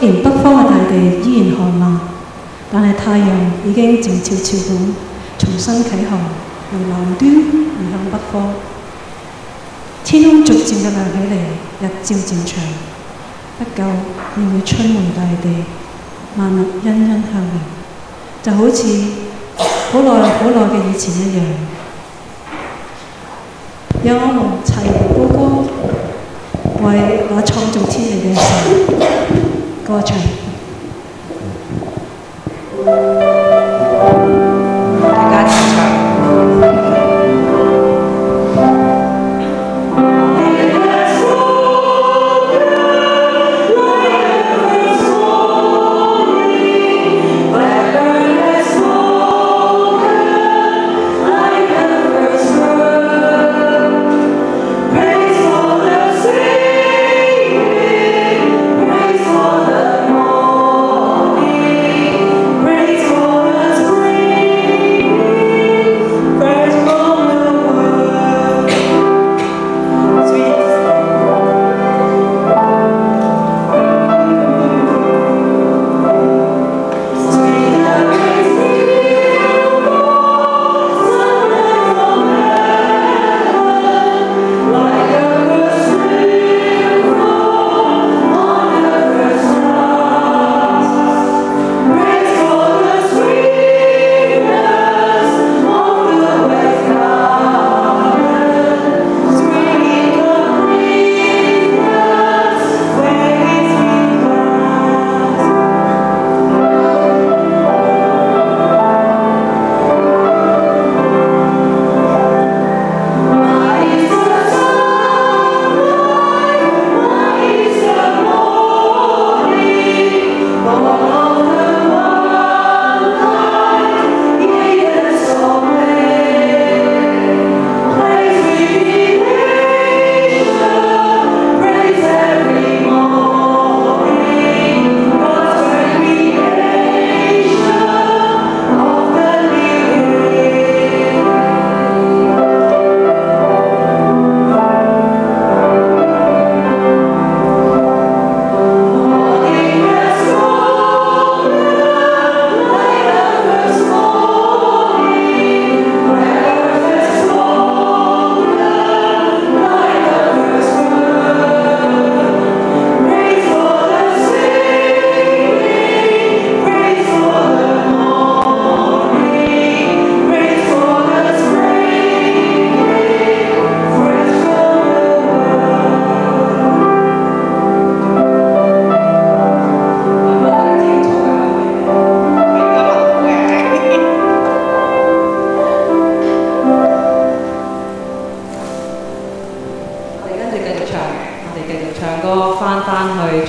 雖然北方嘅大地依然寒冷，但係太陽已經靜悄悄咁重新啟航，由南端移向北方。天空逐漸嘅亮起嚟，日照漸長，不久便會吹滿大地，萬物欣欣向榮，就好似好耐好耐嘅以前一樣。讓我們齊嚟高歌，為那創造天地嘅神歌唱。大家一齊唱。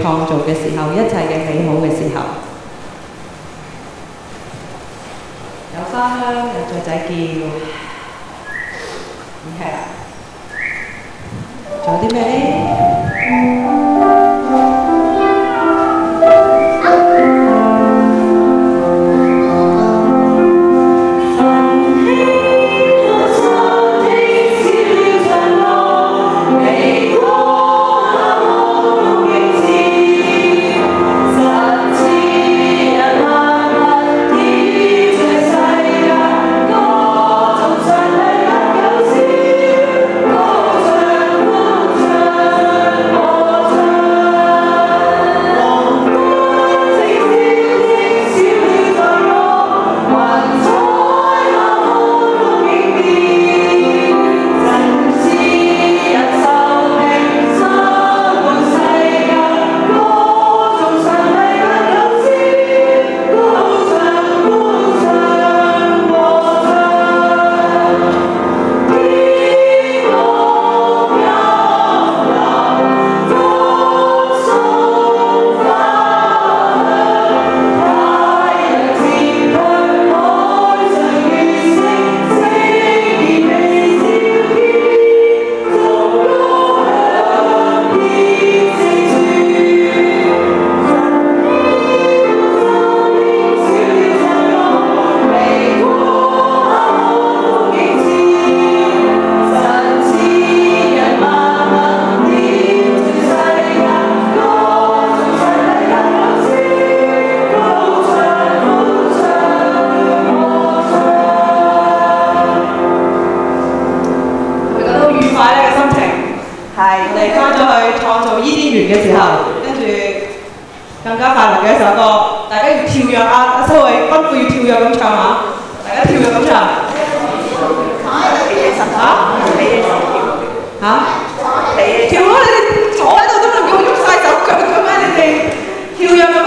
創造嘅時候，一切嘅美好嘅時候，有花香，有雀仔叫，係啦，仲有啲咩呢？嘅時候，跟住更加快樂嘅一首歌，大家要跳躍啊！阿秋偉吩咐要跳躍咁唱下，大家跳躍咁唱。跳咯！你哋坐喺度都唔叫我喐晒手腳嘅咩？你哋跳躍咁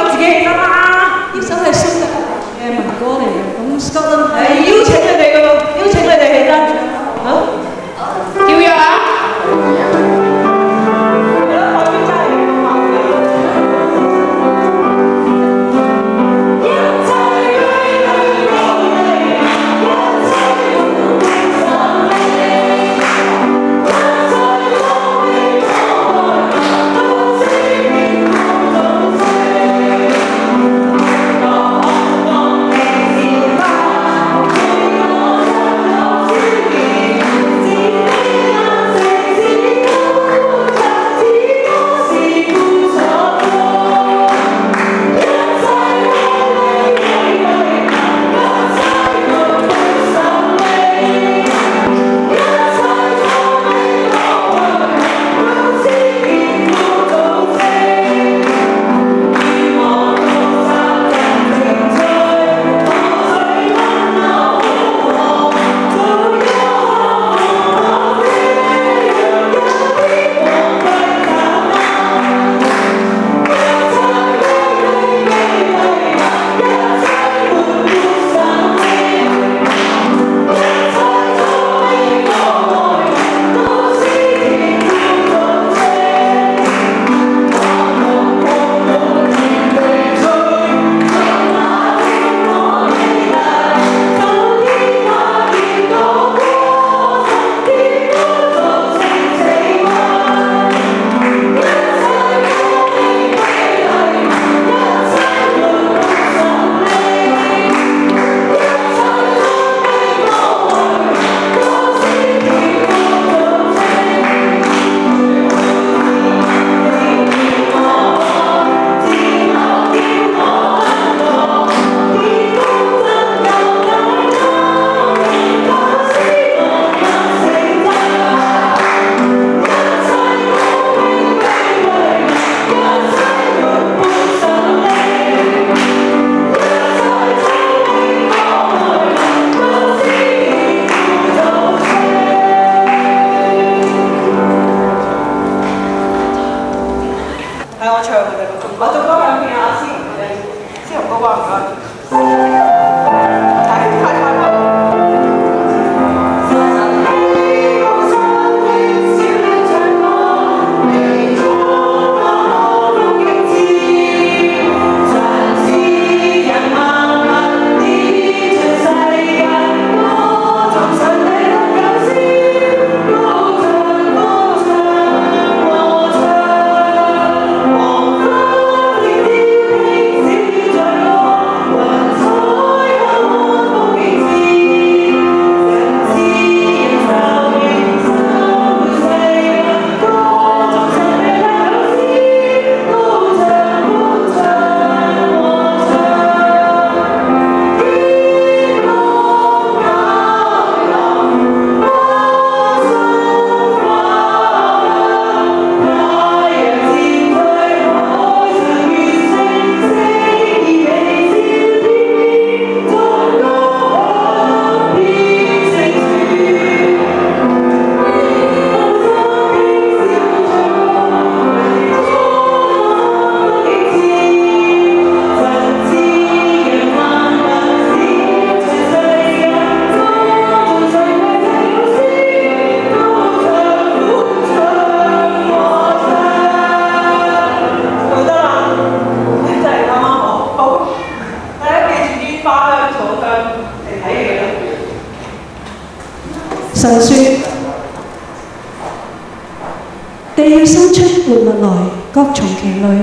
你要生出活物來，各從其類，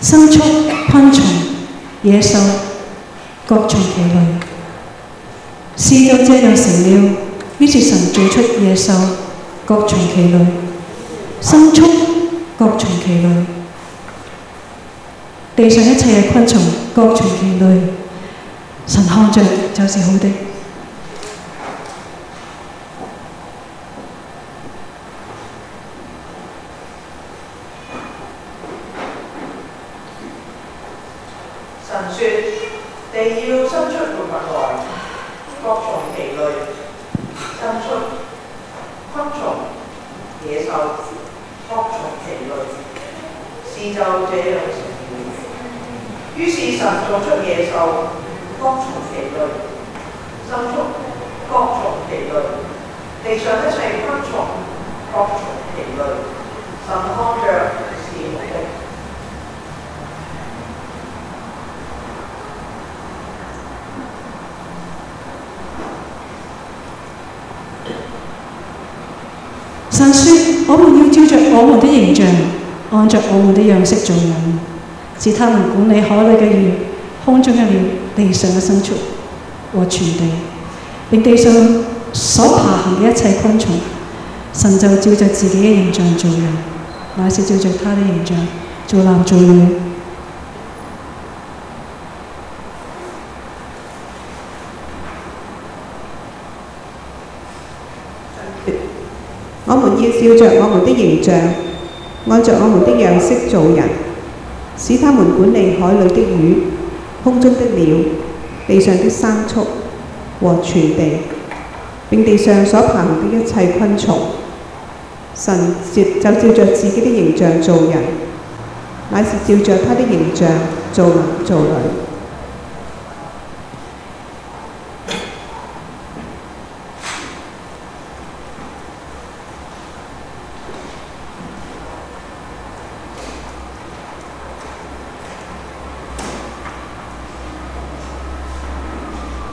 牲畜、昆蟲、野獸，各從其類。事就這樣成了。於是神造出野獸，各從其類；牲畜，各從其類；地上一切嘅昆蟲，各從其類。神看着就是好的。神說：地要生出活物來，各從其類，牲畜、昆蟲、野獸，各從其類。事就這樣成了。於是神造出野獸，各從其類；牲畜，各從其類；地上一切昆蟲，各從其類。神看着是好的。神說：我們要照着我們的形象，按着我們的樣式做人，使他們管理海裏嘅魚、空中嘅鳥、地上嘅牲畜和全地，並地上所爬行嘅一切昆蟲。神就照着自己嘅形象做人，乃是照着他的形象做男做女。我們要照着我們的形象，按着我們的樣式做人，使他們管理海裏的魚、空中的鳥、地上的牲畜和全地，並地上所爬行的一切昆蟲。神就照着自己的形象做人，乃是照着他的形象做男做女。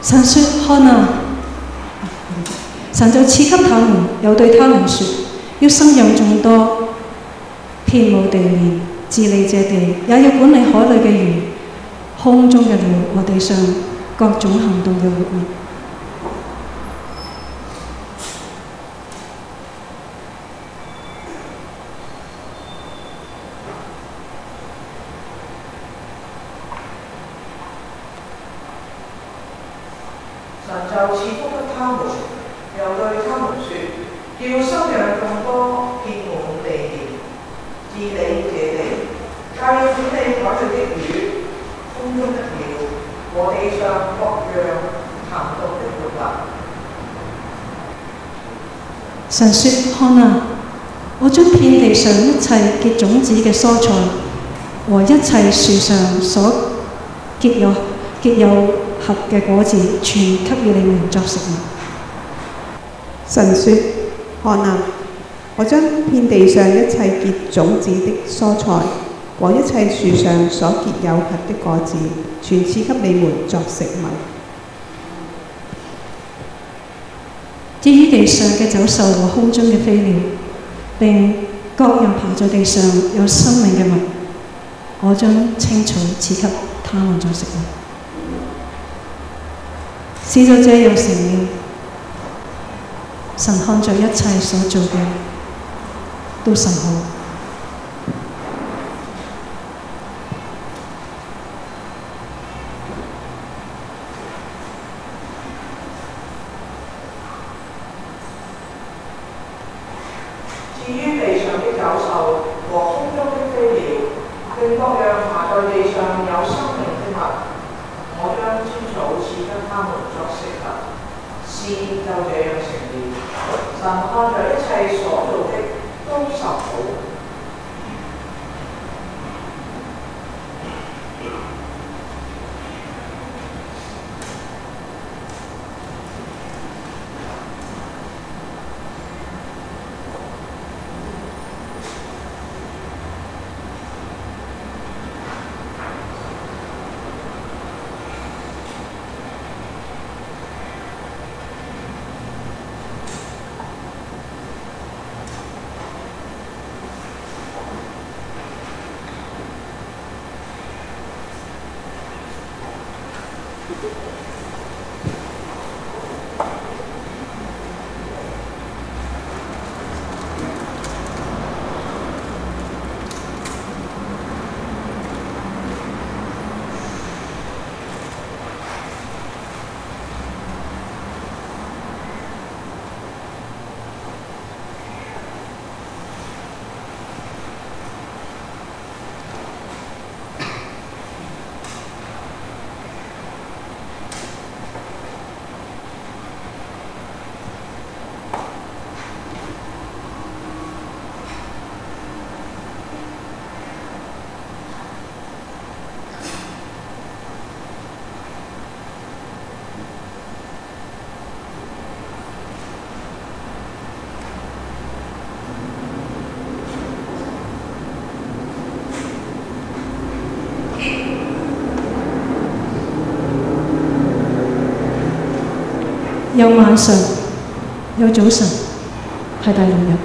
神說：看啊！神就賜給他們，又對他們說：要生養眾多，遍滿地面，治理這地，也要管理海裏嘅魚、空中嘅鳥和地上各種行動嘅活物。神就賜福給他們，又對他們說：要生養眾多，遍滿地面，治理這地，也要管理海裏的魚、空中的鳥和地上各樣行動的活物。神說：看啊！我將遍地上一切結種子嘅蔬菜和一切樹上所結有核嘅果子，全給予你們作食物。神說：看啊！我將遍地上一切結種子的蔬菜和一切樹上所結有核的果子，全賜給你們作食物。至於地上嘅走獸和空中嘅飛鳥，並各樣爬在地上有生命嘅物，我將青草賜給他們作食物。事就這樣成了。神看着一切所做嘅都甚好。至於地上的走獸和空中的飛鳥，並各樣爬在地上有生命的物，我將青草賜給他們作食物。事就這樣成了。神看着一切所做的都甚好。有晚上，有早晨，係第6日。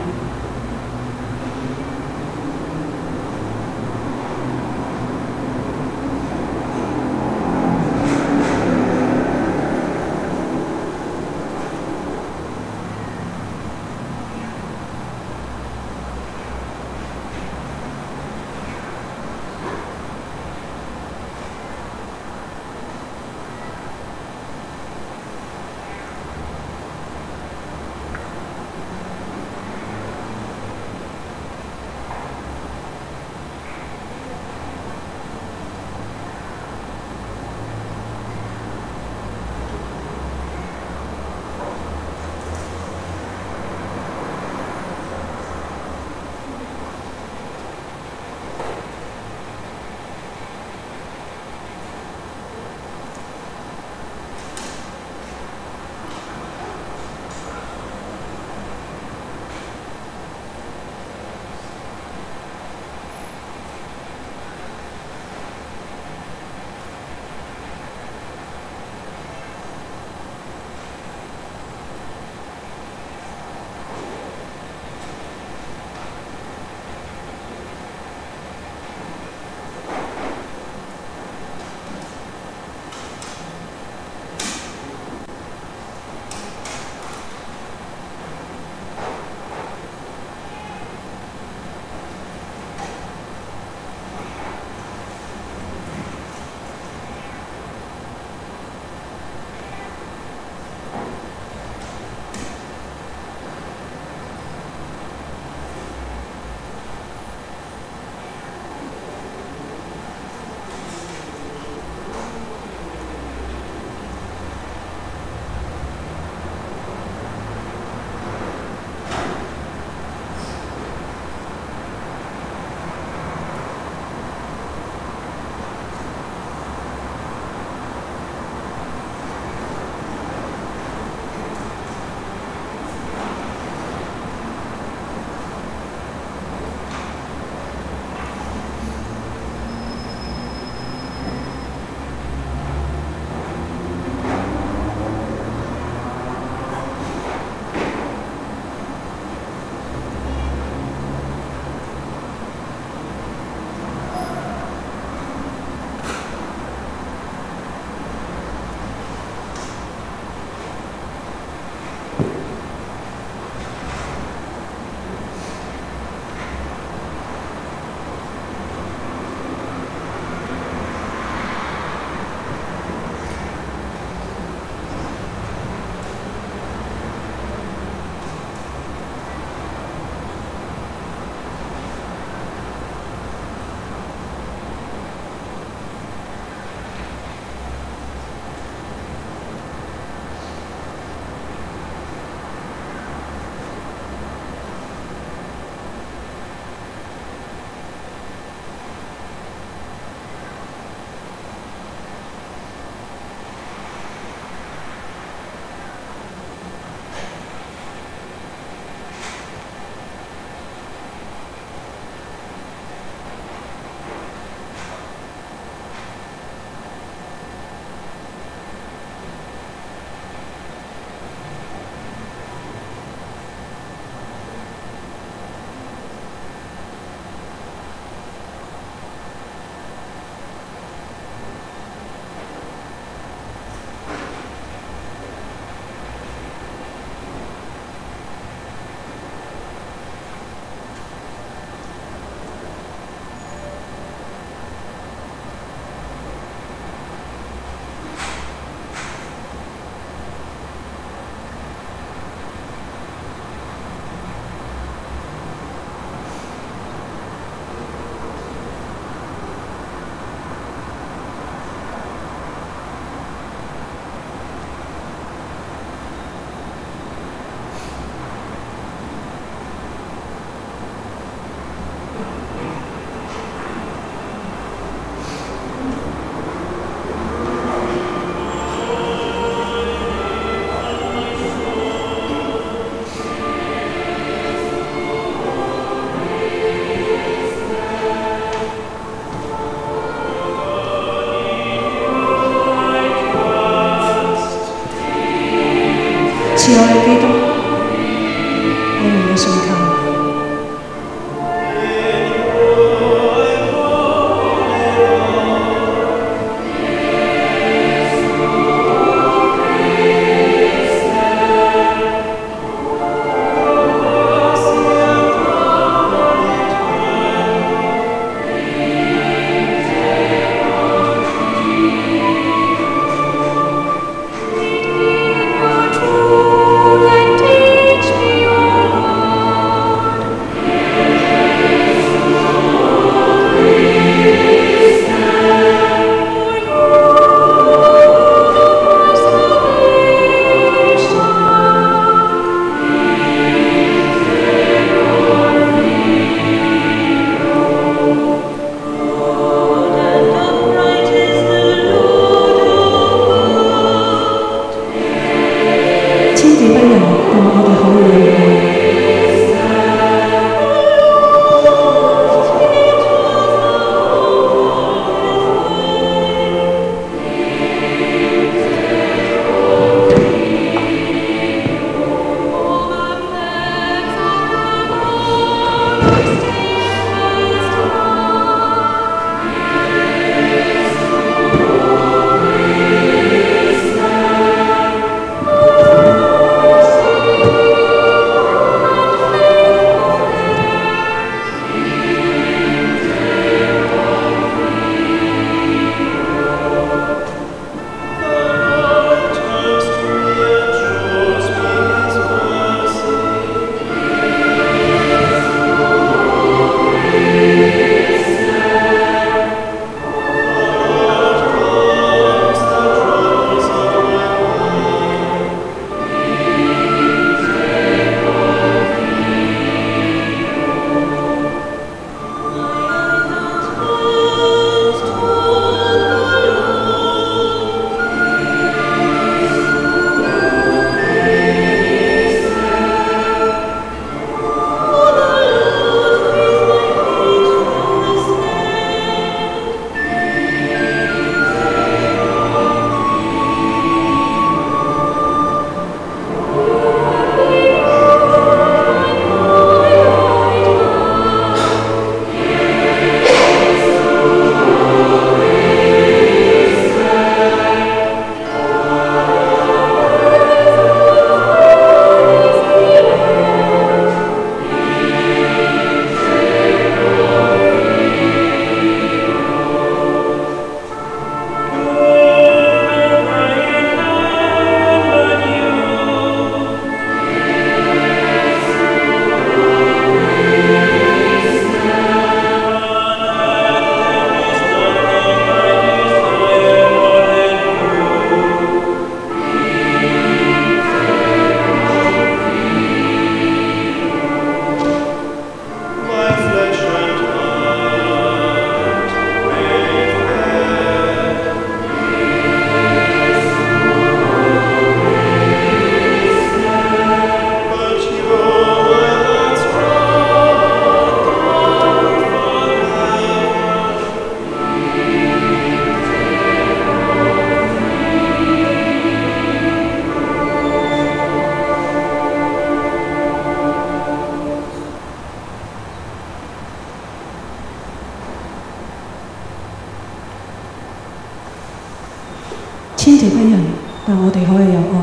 千億嘅人，但我哋可以有愛。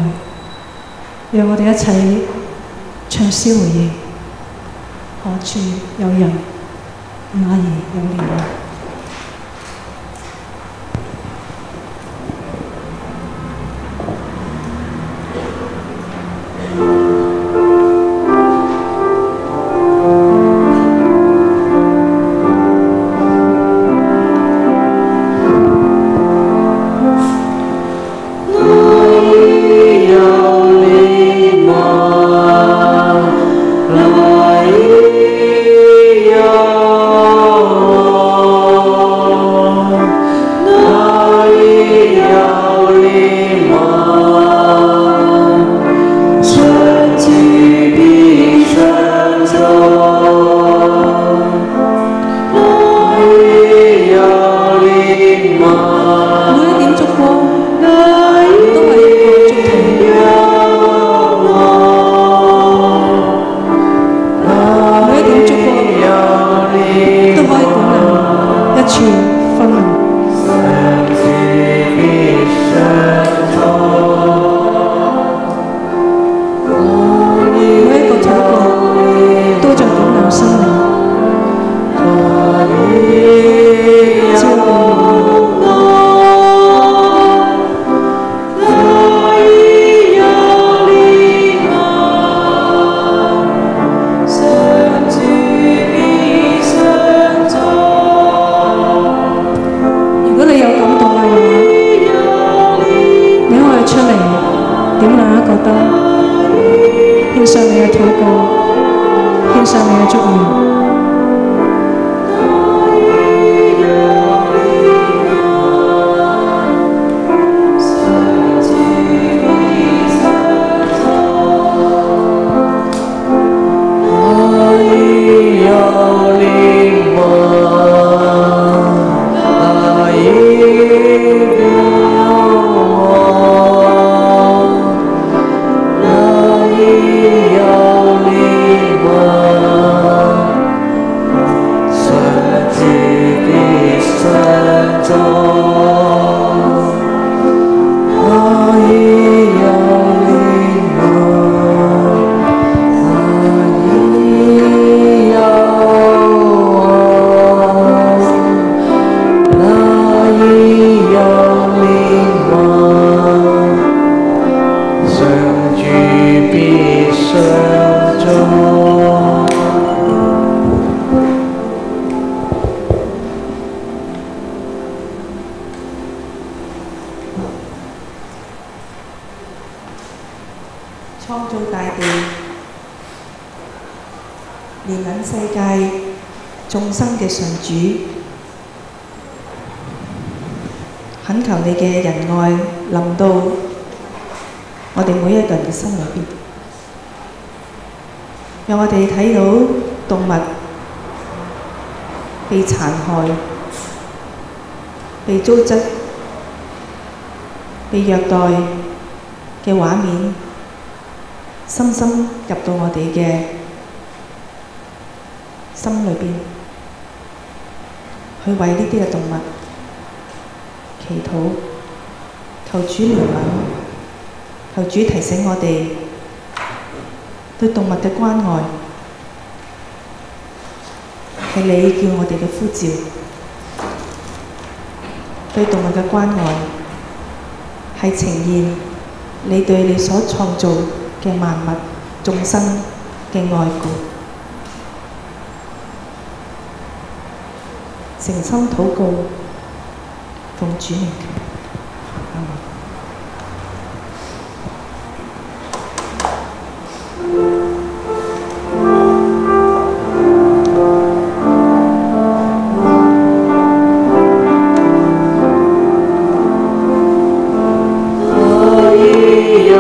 讓我哋一齊唱詩回應：何處有人，那兒有憐憫。懇求你嘅仁愛臨到我哋每一個人嘅心裏邊，讓我哋睇到動物被殘害、被糟質、被虐待嘅畫面，深深入到我哋嘅心裏邊，去為呢啲嘅動物祈禱，求主憐憫，求主提醒我哋對動物嘅關愛，係你叫我哋嘅呼召。對動物嘅關愛係呈現你對你所創造嘅萬物眾生嘅愛顧。誠心禱告，奉主名求。阿們。有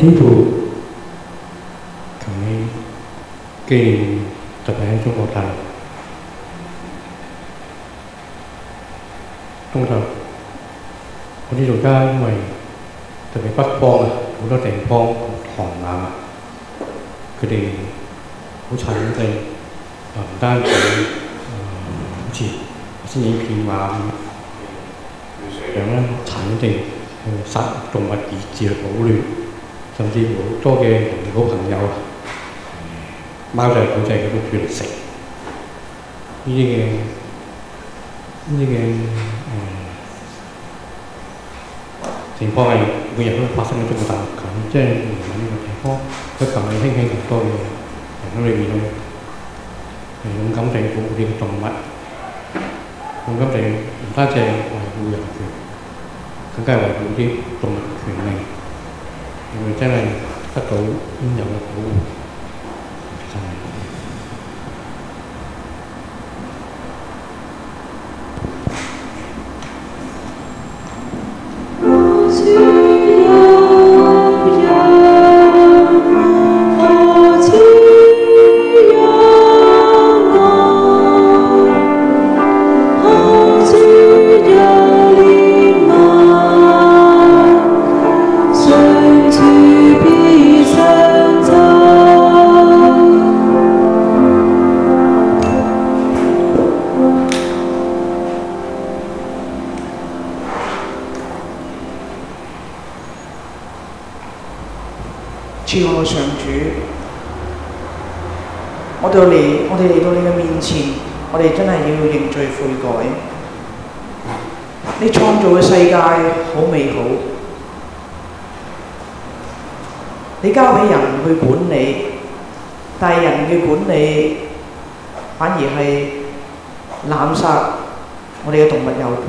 天父，求你紀念特別喺中國大陸，通常我知道而家因為特別北方啊，好多地方寒冷啊，佢哋好慘地唔單止好似先影片話咁樣慘地殺動物以致去保暖，甚至乎好多嘅好朋友啊，貓仔狗仔佢都煮嚟食。呢啲嘅情況係每日都發生喺中國大陸咁，即係唔係呢個地方，佢琴日興起咁多嘅人喺裏面咯，勇敢地保護呢個動物，勇敢地唔單止係維護人權，更加係維護啲動物權利，係咪真係得到應有嘅保護？真係。主我上主，我哋嚟到你嘅面前，我哋真係要認罪悔改。你創造嘅世界好美好，你交俾人去管理，但係人嘅管理反而係濫殺我哋嘅動物友伴，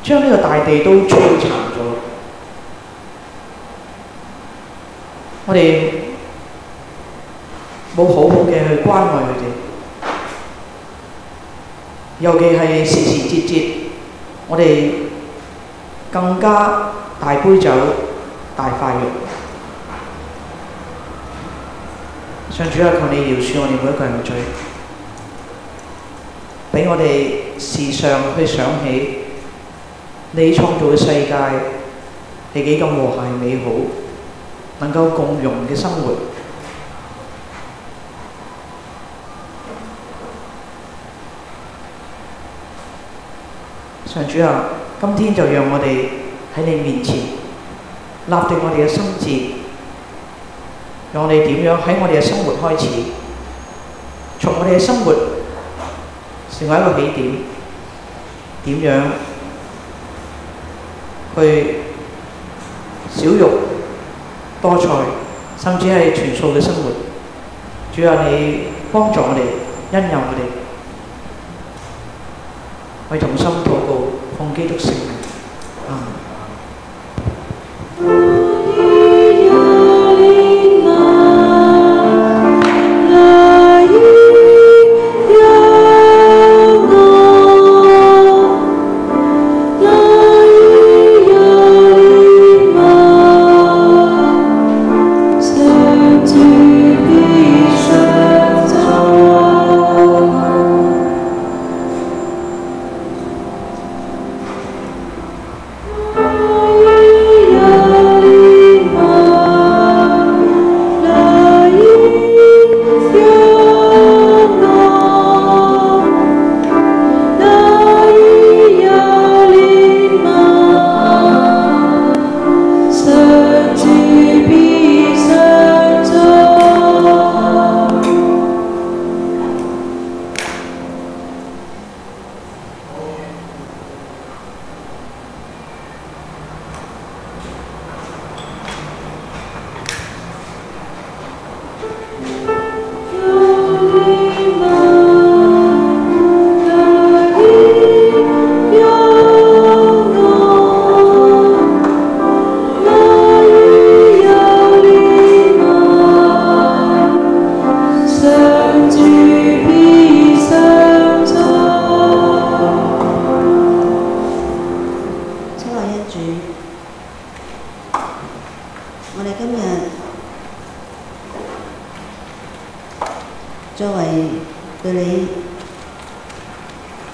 將呢個大地都摧殘咗。我哋冇好好嘅去關愛佢哋，尤其係時時節節，我哋更加大杯酒、大塊肉。上主啊，求你饒恕我哋每一個人嘅罪，俾我哋時常去想起你創造嘅世界係幾咁和諧美好，能夠共融嘅生活。上主啊，今天就讓我哋喺你面前立定我哋嘅心志，讓我哋點樣喺我哋嘅生活開始，從我哋嘅生活成為一個起點，點樣去少肉多菜，甚至係全素嘅生活。主啊，你幫助我哋，恩佑我哋，我哋同心禱告，奉基督聖名，阿們。我哋今日作為對你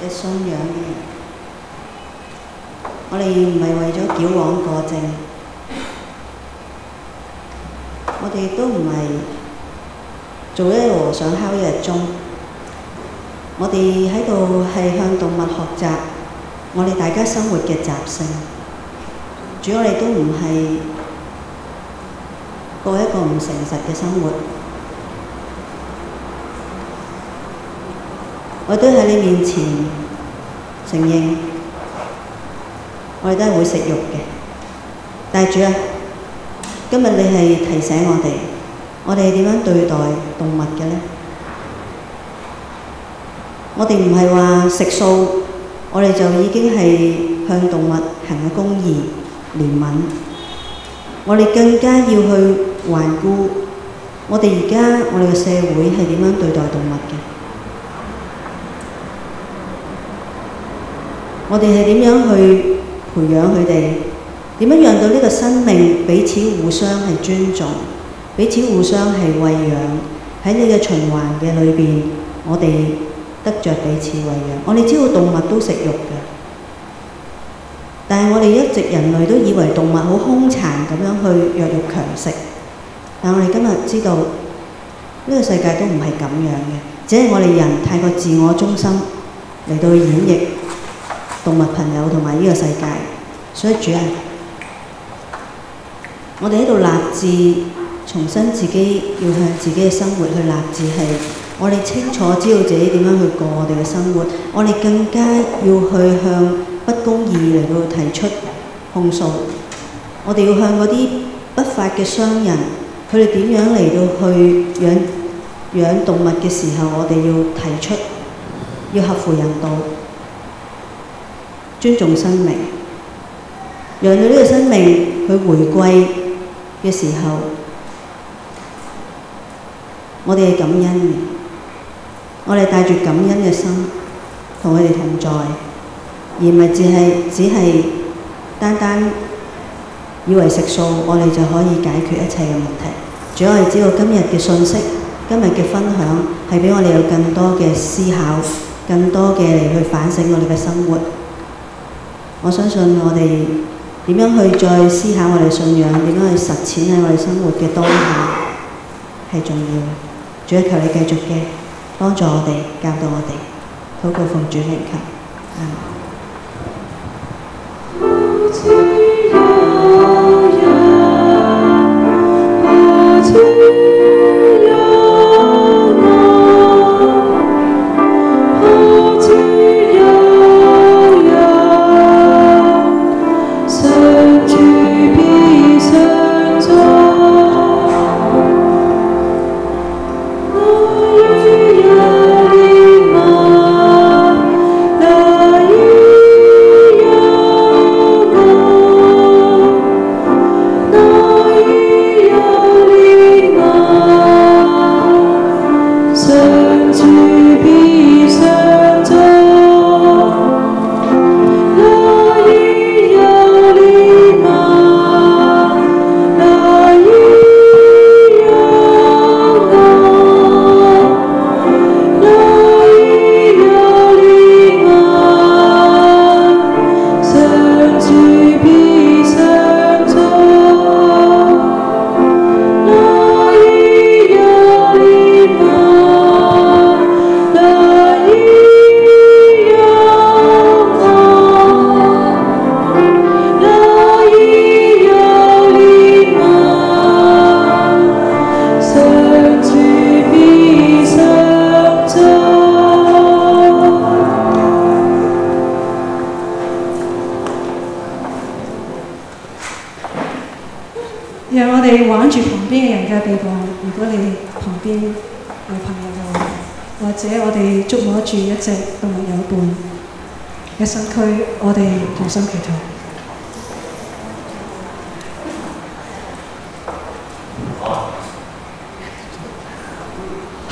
嘅信仰嘅人，我哋唔係為咗矯枉過正，我哋都唔係做一日和尚敲一日鐘，我哋喺度係向動物學習我哋大家生活嘅習性。主，我哋都唔係過一個唔誠實嘅生活，我都喺你面前承認，我哋都係會食肉嘅。但係主啊，今日你係提醒我哋點樣對待動物嘅呢？我哋唔係話食素，我哋就已經係向動物行嘅公義、憐憫。我哋更加要去環顧我哋而家我哋嘅社會係點樣對待動物嘅。我哋係點樣去培養佢哋？點樣讓到呢個生命彼此互相係尊重，彼此互相係餵養？喺你嘅循環嘅裏邊，我哋得着彼此餵養。我哋知道動物都食肉嘅，但係我哋一直人類都以為動物好兇殘咁樣去弱肉強食。但我哋今日知道呢個世界都唔係咁樣嘅，只係我哋人太過自我中心嚟到演繹動物朋友同埋呢個世界。所以主啊，我哋喺度立志重新自己要向自己嘅生活去立志，係我哋清楚知道自己點樣去過我哋嘅生活，我哋更加要去向不公義嚟到提出控訴。我哋要向嗰啲不法嘅商人，佢哋點樣嚟到去養動物嘅時候，我哋要提出，要合乎人道，尊重生命，讓到呢個生命去回歸嘅時候，我哋係感恩嘅，我哋帶住感恩嘅心同佢哋同在，而唔係只係單單以為食素我哋就可以解決一切嘅問題。主，我哋知道今日嘅信息，今日嘅分享係俾我哋有更多嘅思考，更多嘅嚟去反省我哋嘅生活。我相信我哋點樣去再思考我哋信仰，點樣去實踐喺我哋生活嘅當下係重要嘅。主，求你繼續嘅幫助我哋，教導我哋，禱告奉主名求，阿們。讓我哋挽住旁邊嘅人嘅臂膀，如果你旁邊有朋友嘅話，或者我哋觸摸住一隻動物有伴嘅身軀，我哋同心祈禱。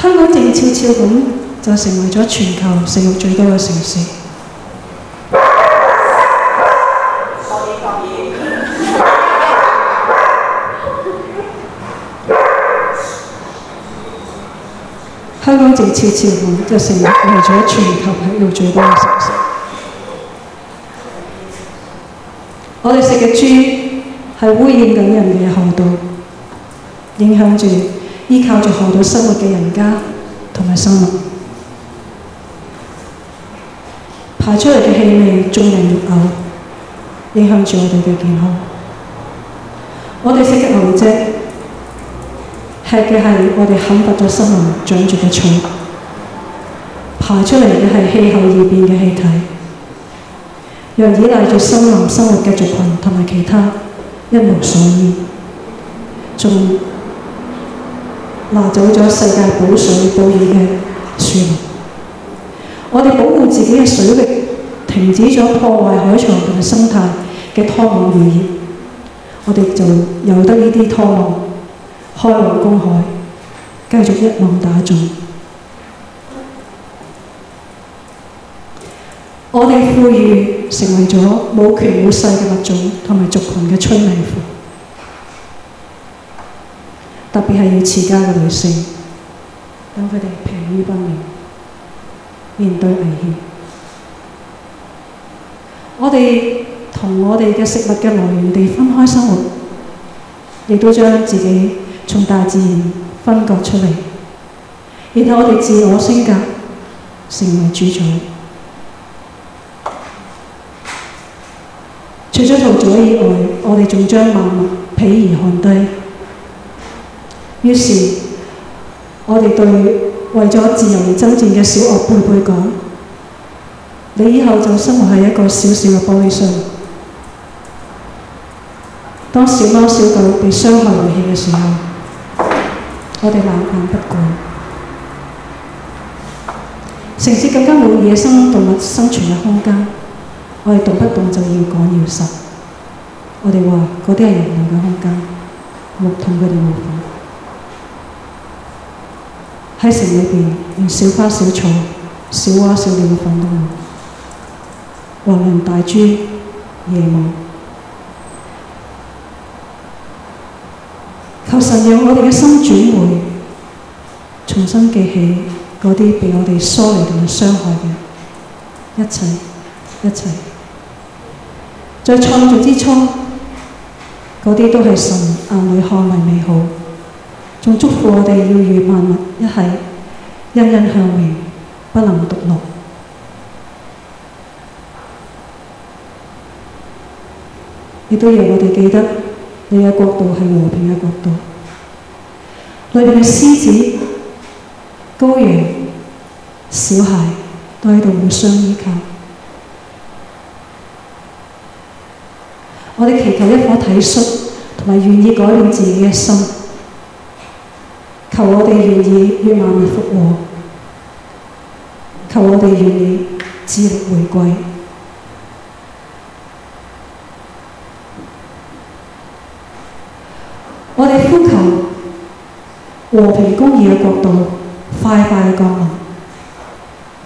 香港靜悄悄咁就成為咗全球食肉最多嘅城市。香靜悄悄咁就成為咗全球喺度最多嘅城市。我哋食嘅豬係污染緊人嘅河道，影響住依靠住河道生活嘅人家同埋生物。排出嚟嘅氣味縱人肉嘔，影響住我哋嘅健康。我哋食嘅牛隻，吃嘅係我哋砍伐咗森林長住嘅草，排出嚟嘅係氣候異變嘅氣體，讓依賴住森林生活嘅族群同埋其他一無所依，仲拿走咗世界補水補雨嘅樹木。我哋保護自己嘅水域，停止咗破壞海床同埋生態嘅拖網漁業，我哋就由得呢啲拖網開往公海，繼續一網打盡。我哋富裕成為咗冇權冇勢嘅物種同埋族群嘅催命符，特別係要持家嘅女性，等佢哋疲於奔命，面對危險。我哋同我哋嘅食物嘅來源地分開生活，亦都將自己從大自然分割出嚟，然後我哋自我升格，成為主宰。除咗屠宰以外，我哋仲將萬物鄙而看低。於是，我哋對為咗自由而爭戰嘅小惡貝貝講：你以後就生活喺一個小小嘅玻璃箱。當小貓小狗被傷害遺棄嘅時候，我哋冷眼不顧。城市更加冇野生動物生存嘅空間，我哋動不動就要趕要殺。我哋話嗰啲係人類嘅空間，冇同佢哋無份。喺城裏邊，連小花小草、小蛙小鳥嘅份都冇，遑論大豬野馬。求神讓我哋嘅心轉回，重新記起嗰啲被我哋疏離同埋傷害嘅一切一切。在創造之初，嗰啲都係神眼裏看為美好，仲祝福我哋要與萬物一起，欣欣向榮，不能獨樂。亦都讓我哋記得，你嘅國度係和平嘅國度，裏面嘅獅子、羔羊、小孩都喺度互相依靠。我哋祈求一顆體恤同埋願意改變自己嘅心，求我哋願意與萬物復和，求我哋願意致力回歸。我哋呼求和平公義嘅國度快快嘅降臨，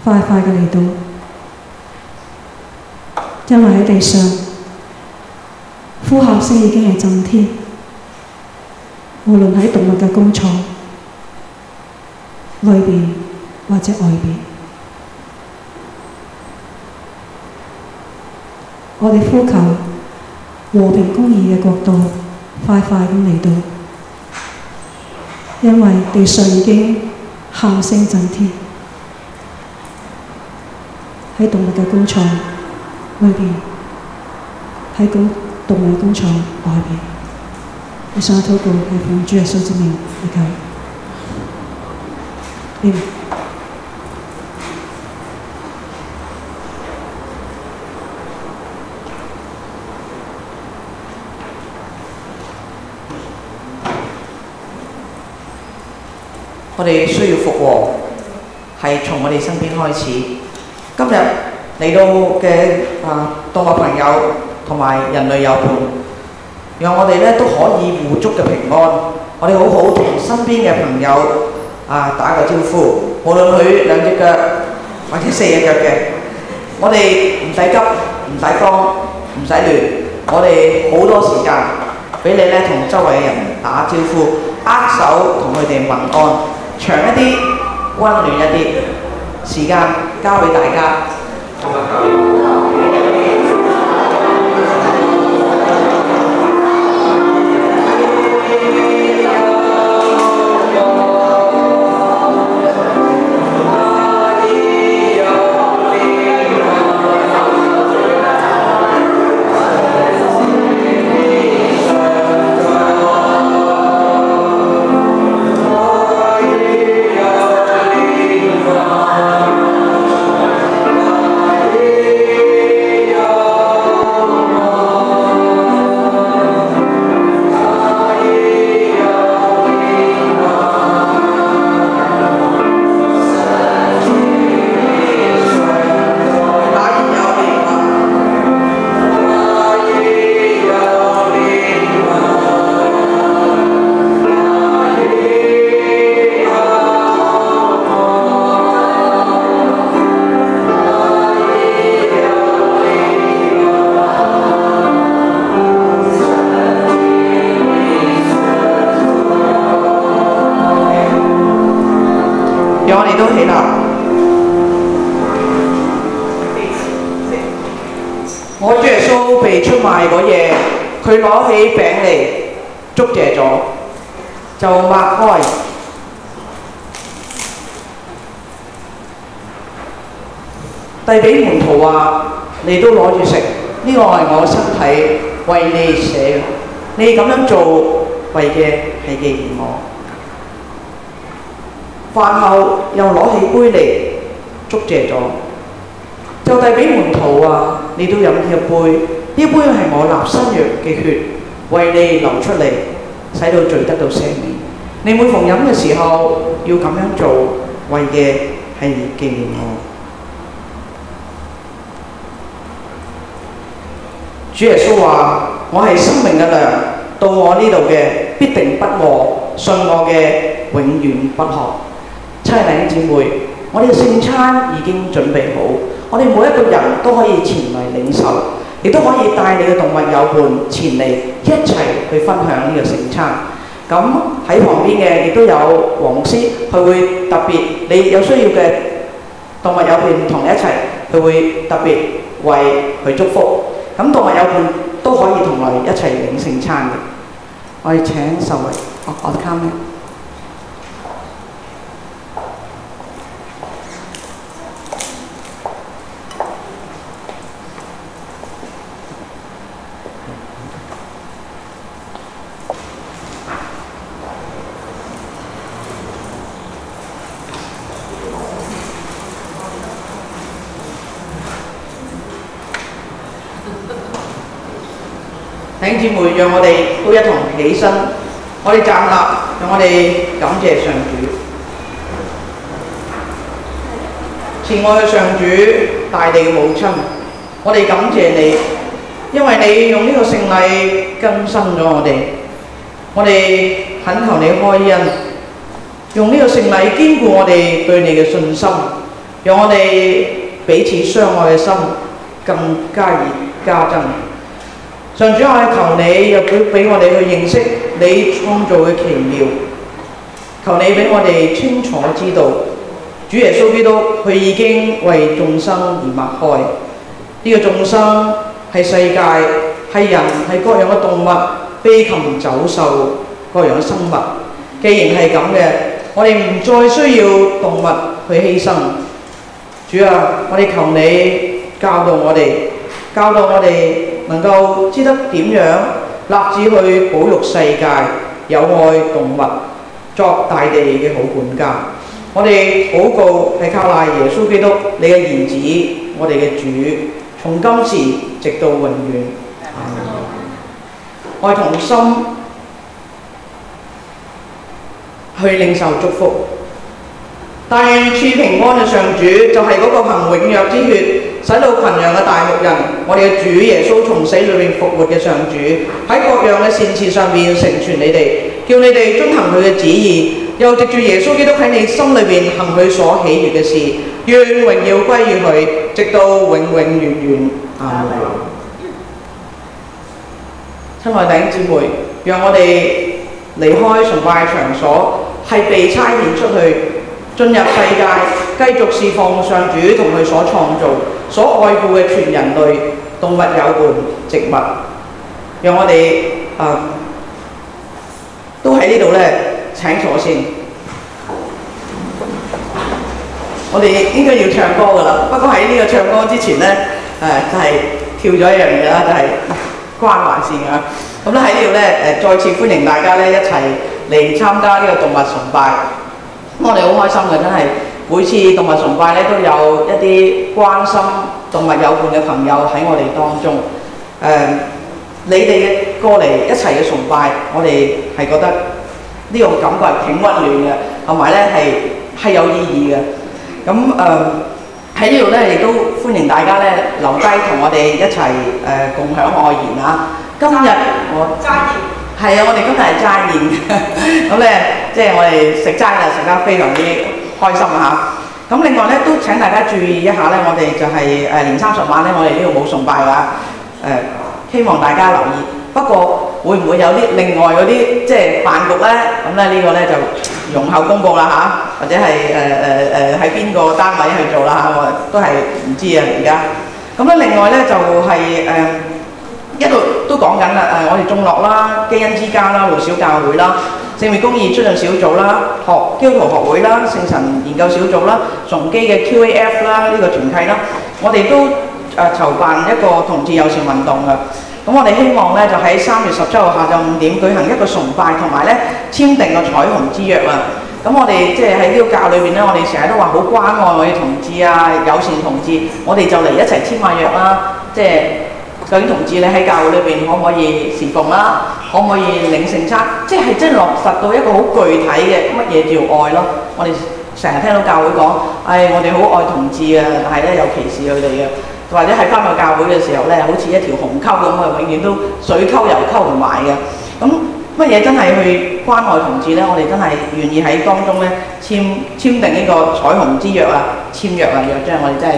快快嘅嚟到，因為喺地上呼喊聲已經係震天，無論喺動物嘅工廠裏邊或者外邊，我哋呼求和平公義嘅國度快快咁嚟到，因為地上已經喊聲震天，喺動物嘅工廠裏邊，喺動物工廠外邊，以上嘅禱告係奉主耶穌之名而求。我哋需要復和，係從我哋身邊開始。今日嚟到嘅動物朋友同埋人類友伴，讓我哋咧都可以互祝嘅平安。我哋好好同身邊嘅朋友打個招呼，無論佢兩隻腳或者四隻腳嘅，我哋唔使急，唔使慌，唔使亂，我哋好多時間俾你咧同周圍嘅人打招呼，握手同佢哋問安。長一啲溫暖一啲。時間交俾大家。我哋都起立。我主耶穌被出賣嗰夜，佢攞起餅嚟，祝謝咗，就擘開，遞俾門徒話：你都攞住食，呢個係我身體為你捨嘅，你咁樣做為嘅係紀念我。飯後又攞起杯嚟，祝謝咗，就遞俾門徒話：你都飲呢一杯，呢杯係我立新約嘅血，為你流出嚟，使到罪得到赦免。你每逢飲嘅時候，要咁樣做，為嘅係紀念我。主耶穌話：我係生命嘅糧，到我呢度嘅必定不餓，信我嘅永遠不渴。親愛弟兄姊妹，我哋嘅聖餐已經準備好，我哋每一個人都可以前嚟領受，亦都可以帶你嘅動物友伴前嚟一齊去分享呢個聖餐。咁喺旁邊嘅亦都有黃牧師，佢會特別你有需要嘅動物友伴同你一齊，佢會特別為佢祝福。咁動物友伴都可以同我哋一齊領聖餐嘅。我哋請受惠，我卡咩？弟兄姊妹，讓我哋都一同起身，我哋站立，讓我哋感謝上主。慈愛嘅上主，大地嘅母親，我哋感謝你，因為你用呢個聖禮更新咗我哋。我哋懇求你開恩，用呢個聖禮堅固我哋對你嘅信心，讓我哋彼此相愛嘅心更加加增。上主，我係求你又俾我哋去認識你創造嘅奇妙，求你俾我哋清楚知道，主耶穌基督佢已經為眾生而擘開，呢個眾生係世界，係人，係各樣嘅動物、飛禽走獸、各樣嘅生物。既然係咁嘅，我哋唔再需要動物去犧牲。主啊，我哋求你教導我哋能夠知得點樣立志去保育世界，有愛動物，作大地嘅好管家。我哋禱告係靠賴耶穌基督，你嘅兒子，我哋嘅主，從今時直到永遠。我哋同心去領受祝福。但願賜平安嘅上主，就係嗰個行永約之血，使到群羊嘅大牧人，我哋嘅主耶穌從死裏面復活嘅上主，喺各樣嘅善事上面成全你哋，叫你哋遵行佢嘅旨意，又藉住耶穌基督喺你心裏邊行佢所喜悅嘅事，願榮耀歸於佢，直到永永遠遠。阿門。親愛弟兄姊妹，讓我哋離開崇拜場所，係被差遣出去進入世界，繼續侍奉上主同佢所創造、所愛顧嘅全人類、動物有伴、植物。讓我哋都喺呢度咧請坐先。我哋應該要唱歌㗎啦，不過喺呢個唱歌之前咧，就係跳咗一樣嘢啦，就係關懷線啊。咁咧喺呢度咧再次歡迎大家咧一齊嚟參加呢個動物崇拜。我哋好開心嘅，真係每次動物崇拜咧都有一啲關心動物有伴嘅朋友喺我哋當中。你哋過嚟一齊嘅崇拜，我哋係覺得呢種感覺係挺溫暖嘅，同埋咧係有意義嘅。咁喺呢度咧，亦都歡迎大家咧留低同我哋一齊共享愛言啊！今日我齋言係啊，我哋今日係齋言咁咧，即係我哋食齋啦，食得非常之開心啊！咁另外咧，都請大家注意一下咧，我哋就係年30晚咧，我哋呢度冇崇拜㗎，希望大家留意。不過會唔會有啲另外嗰啲即係飯局咧？咁咧呢個咧就容後公佈啦嚇，或者係喺邊個單位去做啦嚇，我都係唔知啊而家。咁咧另外咧就係一路都講緊啦，我哋眾樂啦、基恩之家啦、路小教會啦、聖別公義促進小組啦、基督徒學會啦、聖神研究小組啦、崇基嘅 QAF 啦呢個團契啦，我哋都籌辦一個同志友善運動㗎。咁我哋希望咧就喺3月17號下晝5點舉行一個崇拜，同埋咧簽訂個彩虹之約啊！咁我哋即係喺呢個教裏邊咧，我哋成日都話好關愛我哋同志啊，友善同志，我哋就嚟一齊簽下約啦！即係究竟同志你喺教會裏邊可唔可以侍奉啦？可唔可以領聖餐？即係真係落實到一個好具體嘅乜嘢叫愛咯！我哋成日聽到教會講，我哋好愛同志啊，但係咧有歧視佢哋嘅。或者喺翻個教會嘅時候咧，好似一條紅溝咁啊，永遠都水溝又溝唔埋嘅。咁乜嘢真係去關愛同志咧？我哋真係願意喺當中咧簽訂呢個彩虹之約啊，簽約啊，約章我哋真係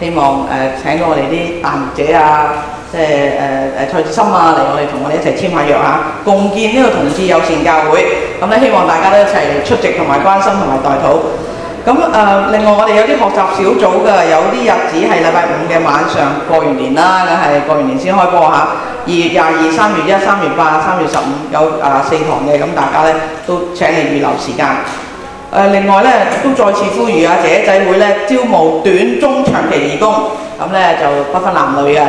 希望請到我哋啲大牧者啊，即係蔡志森啊嚟我哋同我哋一齊簽下約嚇，共建呢個同志友善教會。咁咧希望大家都一齊出席同埋關心同埋代禱。咁另外我哋有啲學習小組嘅，有啲日子係禮拜5嘅晚上，過完年啦，梗係過完年先開波嚇。2月22、3月1、3月8、3月15有4堂嘅，咁大家咧都請你預留時間。另外咧都再次呼籲姐姐仔會咧招募短、中、長期義工，咁咧就不分男女嘅。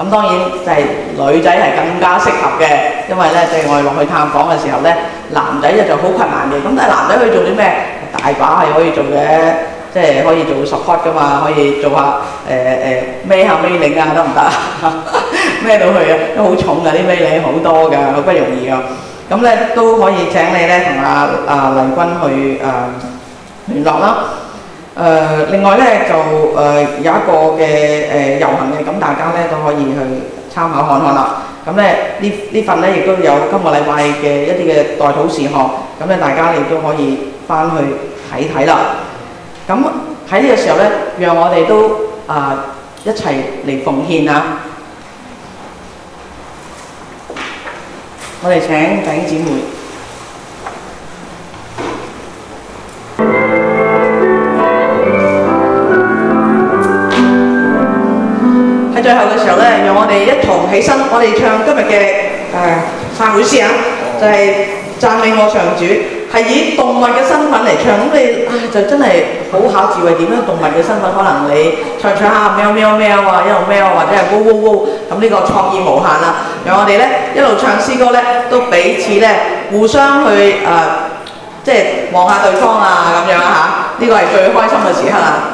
咁當然就係女仔係更加適合嘅，因為咧即係我哋落去探訪嘅時候咧，男仔就好困難嘅。咁但係男仔可以做啲咩？大把係可以做嘅，即係可以做 support 噶嘛，可以做下孭下孭領啊，得唔得啊？孭到佢啊，都好重㗎，啲孭領好多㗎，好不容易㗎。咁咧都可以請你咧同阿黎君去聯絡啦。另外咧就有一個嘅遊行嘅，咁大家咧都可以去參考看看啦。咁咧呢份咧亦都有今個禮拜嘅一啲嘅代禱事項，咁咧大家亦都可以翻去睇睇啦。咁喺呢個時候咧，讓我哋都一齊嚟奉獻啊！我哋請弟兄姊妹。喺最後嘅時候咧，讓我哋一同起身，我哋唱今日嘅散會詩啊，就係讚美我上主，係以動物嘅身份嚟唱。咁你就真係好考智慧，點樣動物嘅身份？可能你唱下喵喵喵啊，一路喵或者係喔喔喔，咁呢個創意無限啦。讓我哋咧一路唱詩歌咧，都彼此咧互相去即係望下對方啊咁樣嚇，呢個係最開心嘅時刻啊！